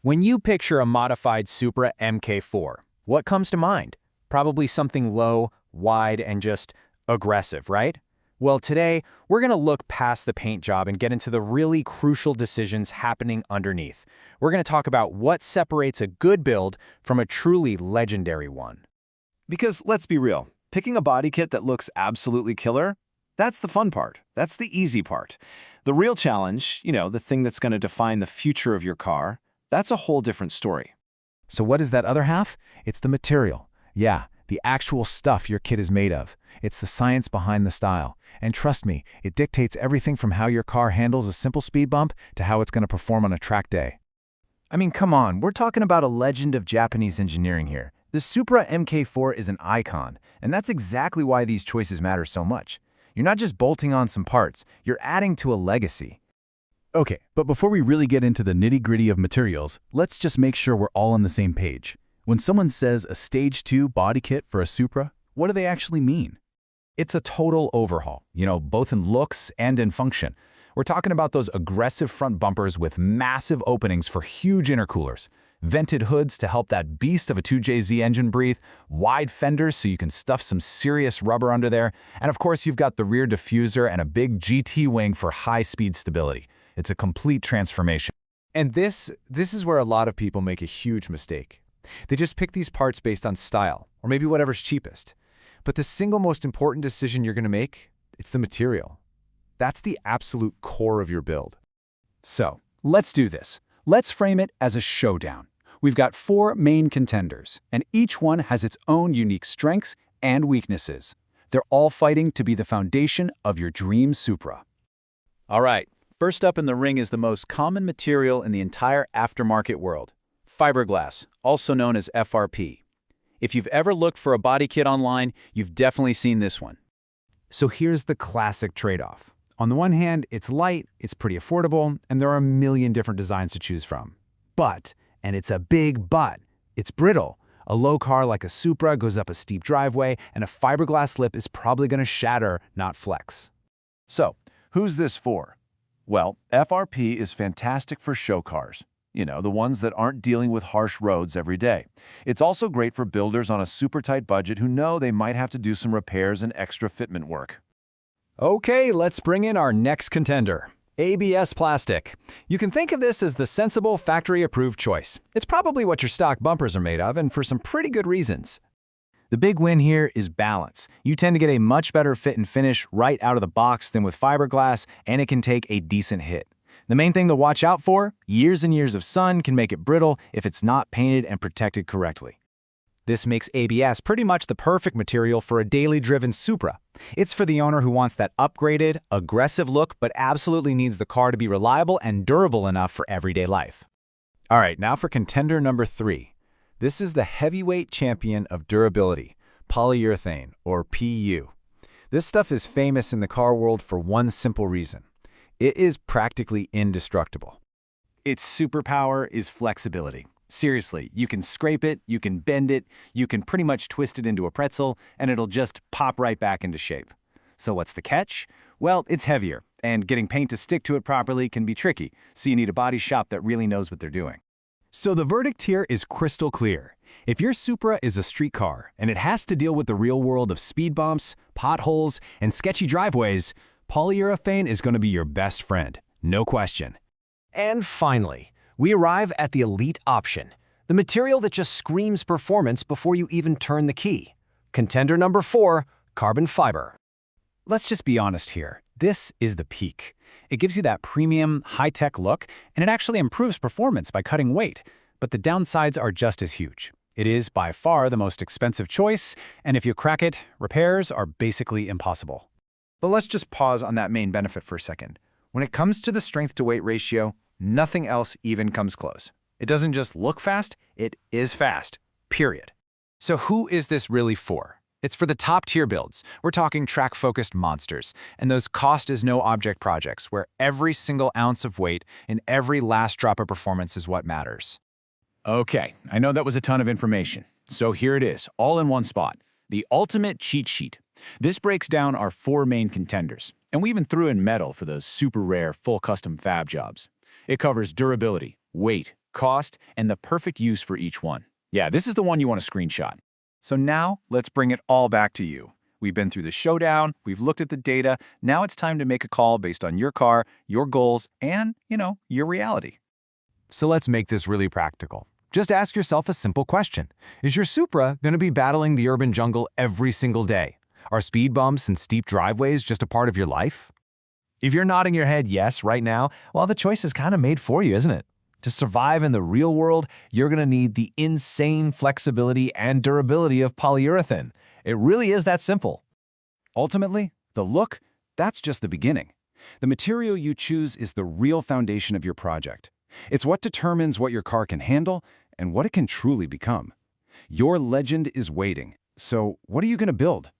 When you picture a modified Supra MK4, what comes to mind? Probably something low, wide, and just aggressive, right? Well, today, we're going to look past the paint job and get into the really crucial decisions happening underneath. We're going to talk about what separates a good build from a truly legendary one. Because let's be real, picking a body kit that looks absolutely killer, that's the fun part. That's the easy part. The real challenge, the thing that's going to define the future of your car, that's a whole different story. So what is that other half? It's the material. Yeah, the actual stuff your kit is made of. It's the science behind the style. And trust me, it dictates everything from how your car handles a simple speed bump to how it's going to perform on a track day. I mean, come on, we're talking about a legend of Japanese engineering here. The Supra MK4 is an icon, and that's exactly why these choices matter so much. You're not just bolting on some parts, you're adding to a legacy. Okay, but before we really get into the nitty-gritty of materials, let's just make sure we're all on the same page. When someone says a Stage 2 body kit for a Supra, what do they actually mean? It's a total overhaul, both in looks and in function. We're talking about those aggressive front bumpers with massive openings for huge intercoolers, vented hoods to help that beast of a 2JZ engine breathe, wide fenders so you can stuff some serious rubber under there, and of course you've got the rear diffuser and a big GT wing for high-speed stability. It's a complete transformation. And this is where a lot of people make a huge mistake. They just pick these parts based on style, or maybe whatever's cheapest. But the single most important decision you're going to make, it's the material. That's the absolute core of your build. So, let's do this. Let's frame it as a showdown. We've got 4 main contenders, and each one has its own unique strengths and weaknesses. They're all fighting to be the foundation of your dream Supra. All right, first up in the ring is the most common material in the entire aftermarket world, fiberglass, also known as FRP. If you've ever looked for a body kit online, you've definitely seen this one. So here's the classic trade-off. On the one hand, it's light, it's pretty affordable, and there are a million different designs to choose from. But, and it's a big but, it's brittle. A low car like a Supra goes up a steep driveway, and a fiberglass lip is probably going to shatter, not flex. So, who's this for? Well, FRP is fantastic for show cars. The ones that aren't dealing with harsh roads every day. It's also great for builders on a super tight budget who know they might have to do some repairs and extra fitment work. Okay, let's bring in our next contender, ABS plastic. You can think of this as the sensible, factory-approved choice. It's probably what your stock bumpers are made of, and for some pretty good reasons. The big win here is balance. You tend to get a much better fit and finish right out of the box than with fiberglass, and it can take a decent hit. The main thing to watch out for, years and years of sun can make it brittle if it's not painted and protected correctly. This makes ABS pretty much the perfect material for a daily driven Supra. It's for the owner who wants that upgraded, aggressive look but absolutely needs the car to be reliable and durable enough for everyday life. All right, now for contender number 3. This is the heavyweight champion of durability, polyurethane, or PU. This stuff is famous in the car world for one simple reason. It is practically indestructible. Its superpower is flexibility. Seriously, you can scrape it, you can bend it, you can pretty much twist it into a pretzel, and it'll just pop right back into shape. So what's the catch? Well, it's heavier, and getting paint to stick to it properly can be tricky, so you need a body shop that really knows what they're doing. So the verdict here is crystal clear. If your Supra is a street car and it has to deal with the real world of speed bumps, potholes, and sketchy driveways, polyurethane is going to be your best friend, no question. And finally, we arrive at the elite option, the material that just screams performance before you even turn the key. Contender number 4, carbon fiber. Let's just be honest here. This is the peak. It gives you that premium, high-tech look, and it actually improves performance by cutting weight. But the downsides are just as huge. It is by far the most expensive choice, and if you crack it, repairs are basically impossible. But let's just pause on that main benefit for a second. When it comes to the strength-to-weight ratio, nothing else even comes close. It doesn't just look fast, it is fast, period. So who is this really for? It's for the top-tier builds. We're talking track-focused monsters, and those cost-is-no-object projects where every single ounce of weight and every last drop of performance is what matters. Okay, I know that was a ton of information. So here it is, all in one spot. The ultimate cheat sheet. This breaks down our 4 main contenders, and we even threw in metal for those super rare full custom fab jobs. It covers durability, weight, cost, and the perfect use for each one. Yeah, this is the one you want to screenshot. So now, let's bring it all back to you. We've been through the showdown, we've looked at the data, now it's time to make a call based on your car, your goals, and, your reality. So let's make this really practical. Just ask yourself a simple question. Is your Supra going to be battling the urban jungle every single day? Are speed bumps and steep driveways just a part of your life? If you're nodding your head yes right now, well, the choice is kind of made for you, isn't it? To survive in the real world, you're going to need the insane flexibility and durability of polyurethane. It really is that simple. Ultimately, the look, that's just the beginning. The material you choose is the real foundation of your project. It's what determines what your car can handle and what it can truly become. Your legend is waiting. So what are you going to build?